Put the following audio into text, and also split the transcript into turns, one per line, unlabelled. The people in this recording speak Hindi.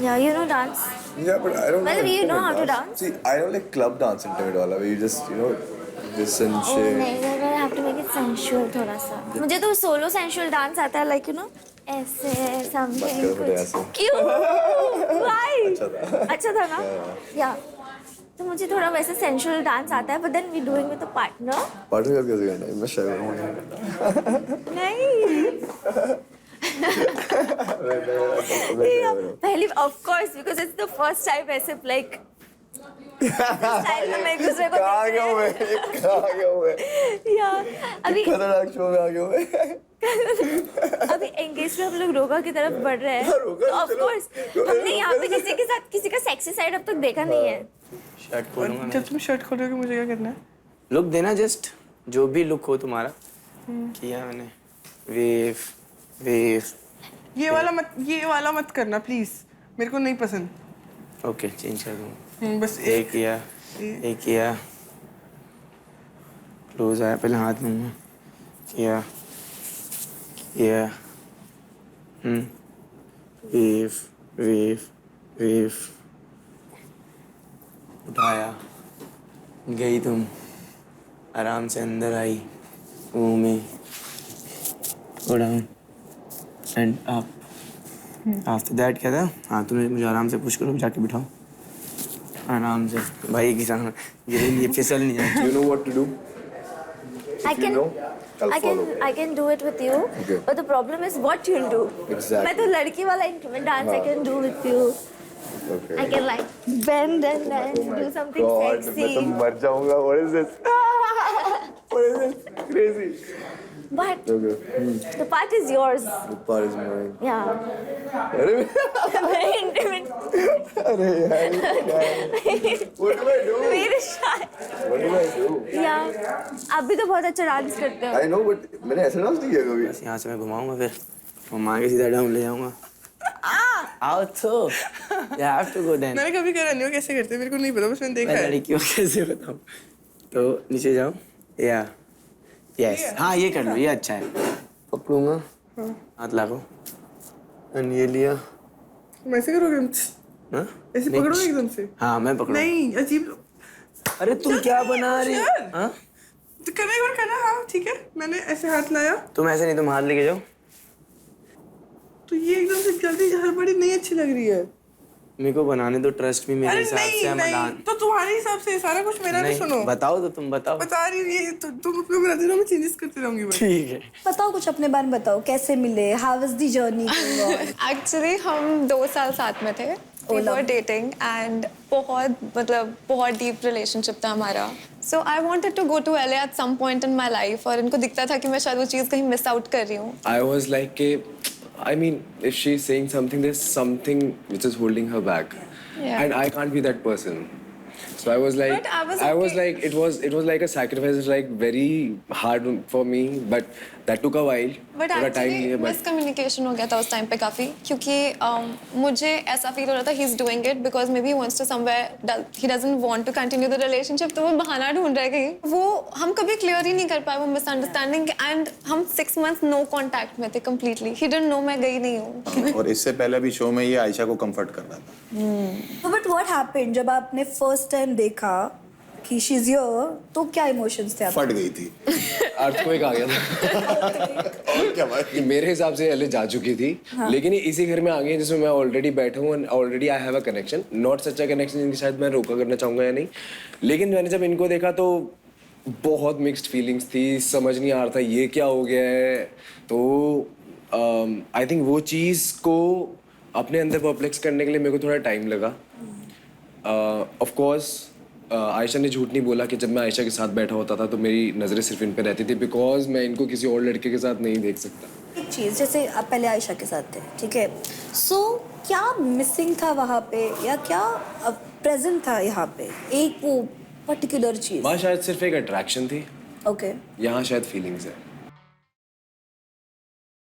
Yeah, you know dance.
Yeah, but I don't
Well,
know.
you know
intimate
how to dance.
See, I don't like club dance intimate wala, where you just, this and
Oh
shit.
नहीं, I have to make it sensual थोड़ा सा. मुझे तो solo sensual dance आता है, like ऐसे something
करो थोड़े
कुछ.
ऐसे.
क्यों? Why?
अच्छा था.
अच्छा था ना? Yeah. तो मुझे थोड़ा वैसे sensual dance आता है, but then we doing with a partner.
Partner का कैसे करना है? मैं शायद हूँ.
नहीं. पहली of course because it's the first time ऐसे like स्टाइल में मैं एक दूसरे को
कहाँ गया हूँ मैं? कहाँ गया हूँ मैं?
यार अभी
खतरनाक शो में आ गया हूँ मैं.
अभी एंगेज में हम लोग रोगा की तरफ बढ़ रहे हैं. ऑफ कोर्स हमने यहाँ पे किसी के साथ किसी का सेक्सी साइड अब तक देखा नहीं है.
शर्ट खोलूंगा
जब तुम शर्ट खोलोगे मुझे क्या करना है?
लुक देना जस्ट जो भी लुक हो तुम्हारा. किया मैंने वेव वेव.
ये वाला मत करना प्लीज, मेरे को नहीं पसंद.
ओके चेंज कर दूंगा.
बस
एक किया क्लोज आया पहले हाथ में किया वेव वेव वेव उठाया गई तुम आराम से अंदर आई मुंह में down and up after that क्या था. हाँ तुमने मुझे आराम से पुश करो जाके बिठाओ आराम से भाई किसान ये फिसल नहीं है.
You know what to do?
I
If you
can
know, I'll follow.
I can do it with you.
Okay.
But the problem is what you'll do.
Exactly.
मैं तो लड़की वाला intimate dance I can do with you.
Okay.
I can like bend and then do something
God,
sexy.
मैं तो मर जाऊँगा. What is this? What is this? Crazy.
But
Okay.
the part is yours.
The part is mine.
Yeah.
अरे
Very intimate.
अरे यार. What do I do?
Very shy.
What do I do?
Yeah. आप भी तो बहुत अच्छा डांस करते हो.
I know, but मैंने ऐसा डांस नहीं किया कभी.
बस यहाँ से मैं घुमाऊंगा फिर घुमा के सीधा डाउन ले जाऊंगा. आओ तो you have to go then.
मैंने कभी करा नहीं हो. कैसे करते मेरे को नहीं पता, बस मैंने देखा
मैं
है.
लड़कियों कैसे बताऊं. तो नीचे जाओ या यस हाँ ये कर लो ये अच्छा है. पकड़ूंगा हाथ लागो एंड ये लिया.
तुम ऐसे करोगे?
हाँ
ऐसे पकड़ोगे एकदम से?
हाँ मैं पकड़ूँ.
नहीं अजीब.
अरे तुम क्या बना रही हो? हाँ
तो करना एक बार करना. हाँ ठीक है. मैंने ऐसे हाथ लाया
तुम ऐसे नहीं तुम हाथ लेके जाओ.
तो ये एकदम से जल्दी हड़बड़ी नहीं अच्छी लग रही है.
मेरे को बनाने दो ट्रस्ट भी मेरे
अरे
हिसाब से
नहीं
मैं
नहीं तो तुम्हारे हिसाब से सारा कुछ मेरा भी
नहीं
सुनो.
बताओ तो तुम बताओ.
बता रही हूँ ये तुम अपने बनाते रहो, मैं चेंजेस करती रहूंगी बस.
ठीक है
बताओ कुछ अपने बारे में बताओ. कैसे मिले? How was the journey?
Actually हम 2 साल साथ में थे. We were dating and बहुत डीप रिलेशनशिप था हमारा. So I wanted to go to LA at some point in my life और इनको दिखता था कि मैं शायद वो चीज़ कहीं मिस आउट कर रही हूँ.
I was like, I mean, if she's saying something, there's something which is holding her back, and I can't be that person. So I was like,
But I was
like, it was like a sacrifice. It was like very hard for me, but that took a while.
But
थोड़ा time
एक्चुअली
लिया, but
मिसकम्युनिकेशन हो गया था उस टाइम पे काफ़ी, क्योंकि मुझे ऐसा फील हो रहा था he is doing it because maybe wants to somewhere he doesn't want to continue the relationship. तो वो बहाना ढूंढ रहा है कहीं. वो हम कभी क्लियर ही नहीं कर पाए वो मिसअंडरस्टैंडिंग. एंड हम 6 months नो कॉन्टैक्ट में थे कम्प्लीटली. ही डिडंट नो मैं गई नहीं हूँ.
और इससे पहले भी शो में ये आयशा को कंफर्ट कर रहा था.
बट व्हाट हैपेंड जब आपने फर्स्ट टाइम देखा कि शी इज हियर? तो क्या इमोशंस थे आपके?
फट गई थी.
अर्थक्वेक आ गया था.
और क्या भाई?
मेरे हिसाब से एले जा चुकी थी, लेकिन ये इसी घर में आ गई है जिसमें मैं ऑलरेडी बैठा हूँ. Already I have a connection, not such a connection जिनकी शायद मैं रोका करना चाहूँगा या नहीं. लेकिन मैंने जब इनको देखा तो बहुत मिक्स्ड फीलिंग्स थी. समझ नहीं आ रहा था ये क्या हो गया है. तो आई थिंक वो चीज़ को अपने अंदर परप्लेक्स करने के लिए मेरे को थोड़ा टाइम लगा. ऑफ कोर्स आयशा ने झूठ नहीं बोला कि जब मैं आयशा के साथ बैठा होता था तो मेरी नज़रें सिर्फ इन पे रहती थी, बिकॉज मैं इनको किसी और लड़के के साथ नहीं देख सकता.
एक चीज, जैसे आप पहले आयशा के साथ थे, ठीक है, सो क्या मिसिंग था वहाँ पे या क्या प्रेजेंट था यहाँ पे? एक वो पर्टिकुलर चीज.
वहाँ शायद सिर्फ एक अट्रैक्शन थी,
ओके.
यहाँ शायद फीलिंग्स है.